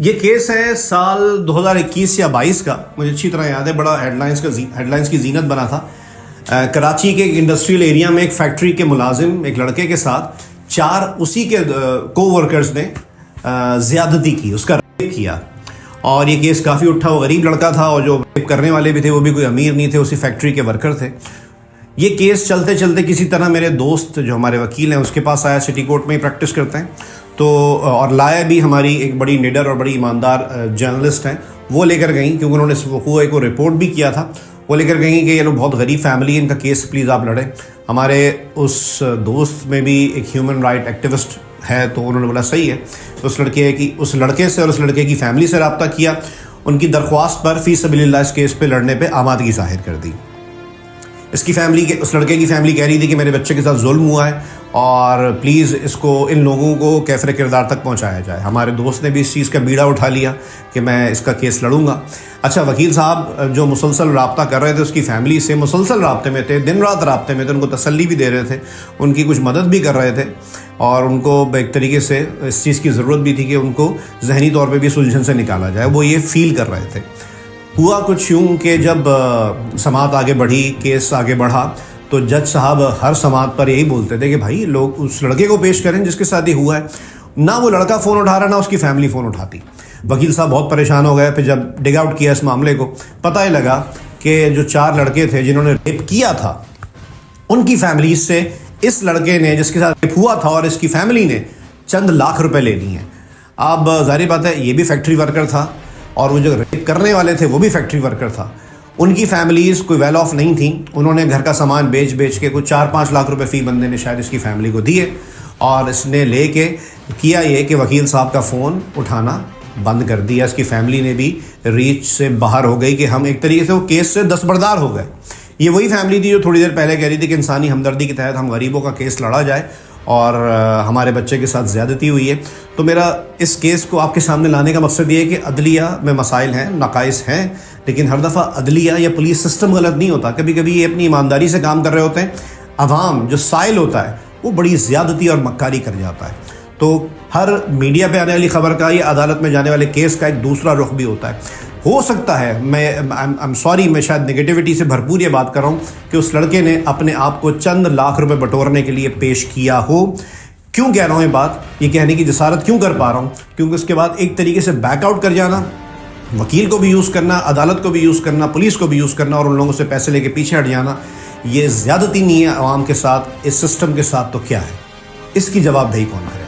یہ کیس ہے سال 2021 یا 22 کا، مجھے اچھی طرح یاد ہے، بڑا ہیڈ لائنز کی زینت بنا تھا۔ کراچی کے ایک انڈسٹریل ایریا میں ایک فیکٹری کے ملازم ایک لڑکے کے ساتھ 4 اسی کے کو ورکرز نے زیادتی کی، اس کا ریپ کیا، اور یہ کیس کافی اٹھا۔ وہ غریب لڑکا تھا اور جو ریپ کرنے والے بھی تھے وہ بھی کوئی امیر نہیں تھے، اسی فیکٹری کے ورکر تھے۔ یہ کیس چلتے چلتے کسی طرح میرے دوست جو ہمارے وکیل ہیں اس کے پاس آیا، سٹی کورٹ میں ہی پریکٹس کرتے ہیں تو، اور لایا بھی ہماری ایک بڑی نڈر اور بڑی ایماندار جرنلسٹ ہیں، وہ لے کر گئیں کیونکہ انہوں نے اس وقوع کو رپورٹ بھی کیا تھا۔ وہ لے کر گئیں کہ یہ لوگ بہت غریب فیملی ہے، ان کا کیس پلیز آپ لڑیں۔ ہمارے اس دوست میں بھی ایک ہیومن رائٹ ایکٹیوسٹ ہے، تو انہوں نے بولا صحیح ہے۔ اس لڑکے سے اور اس لڑکے کی فیملی سے رابطہ کیا، ان کی درخواست پر فی سبیل اللہ اس کیس پہ لڑنے پہ آمادگی ظاہر کر دی۔ اس لڑکے کی فیملی کہہ رہی تھی کہ میرے بچے کے ساتھ ظلم ہوا ہے اور پلیز ان لوگوں کو کیفر کردار تک پہنچایا جائے۔ ہمارے دوست نے بھی اس چیز کا بیڑا اٹھا لیا کہ میں اس کا کیس لڑوں گا۔ اچھا، وکیل صاحب جو مسلسل رابطہ کر رہے تھے اس کی فیملی سے، مسلسل رابطے میں تھے، دن رات رابطے میں تھے، ان کو تسلی بھی دے رہے تھے، ان کی کچھ مدد بھی کر رہے تھے، اور ان کو ایک طریقے سے اس چیز کی ضرورت بھی تھی کہ ان کو ذہنی طور پہ بھی اس الجھن سے نکالا جائے، وہ یہ فیل کر رہے تھے۔ ہوا کچھ یوں کہ جب سماعت آگے بڑھی، کیس آگے بڑھا، تو جج صاحب ہر سماعت پر یہی بولتے تھے کہ بھائی لوگ اس لڑکے کو پیش کریں جس کے ساتھ یہ ہوا ہے۔ نہ وہ لڑکا فون اٹھا رہا، نہ اس کی فیملی فون اٹھاتی۔ وکیل صاحب بہت پریشان ہو گئے۔ پھر جب ڈگ آؤٹ کیا اس معاملے کو، پتہ ہی لگا کہ جو 4 لڑکے تھے جنہوں نے ریپ کیا تھا، ان کی فیملیز سے اس لڑکے نے جس کے ساتھ ریپ ہوا تھا اور اس کی فیملی نے چند لاکھ روپے لے لیے ہیں۔ اب ظاہر بات ہے یہ بھی فیکٹری ورکر تھا، اور وہ جو ریپ کرنے والے تھے وہ بھی فیکٹری ورکر تھا۔ ان کی فیملیز کوئی ویل آف نہیں تھیں، انہوں نے گھر کا سامان بیچ کے کچھ 4-5 لاکھ روپے فی بندے نے شاید اس کی فیملی کو دیے، اور اس نے لے کے کیا یہ کہ وکیل صاحب کا فون اٹھانا بند کر دیا۔ اس کی فیملی نے بھی ریچ سے باہر ہو گئی کہ ہم ایک طریقے سے وہ کیس سے دستبردار ہو گئے۔ یہ وہی فیملی تھی جو تھوڑی دیر پہلے کہہ رہی تھی کہ انسانی ہمدردی کے تحت ہم غریبوں کا کیس لڑا جائے، اور ہمارے بچے کے ساتھ زیادتی ہوئی ہے۔ تو میرا اس کیس کو آپ کے سامنے لانے کا مقصد یہ ہے کہ عدلیہ میں مسائل ہیں، نقائص ہیں، لیکن ہر دفعہ عدلیہ یا پولیس سسٹم غلط نہیں ہوتا۔ کبھی کبھی یہ اپنی ایمانداری سے کام کر رہے ہوتے ہیں، عوام جو سائل ہوتا ہے وہ بڑی زیادتی اور مکاری کر جاتا ہے۔ تو ہر میڈیا پہ آنے والی خبر کا یا عدالت میں جانے والے کیس کا ایک دوسرا رخ بھی ہوتا ہے۔ ہو سکتا ہے میں شاید نگیٹیوٹی سے بھرپور یہ بات کر رہا ہوں کہ اس لڑکے نے اپنے آپ کو چند لاکھ روپے بٹورنے کے لیے پیش کیا ہو۔ کیوں کہہ رہا ہوں یہ بات، یہ کہنے کی جسارت کیوں کر پا رہا ہوں، کیونکہ اس کے بعد ایک طریقے سے بیک آؤٹ کر جانا، وکیل کو بھی یوز کرنا، عدالت کو بھی یوز کرنا، پولیس کو بھی یوز کرنا، اور ان لوگوں سے پیسے لے کے پیچھے ہٹ جانا، یہ زیادتی نہیں ہے عوام کے ساتھ، اس سسٹم کے ساتھ تو کیا ہے؟ اس کی جواب دہی کون ہے؟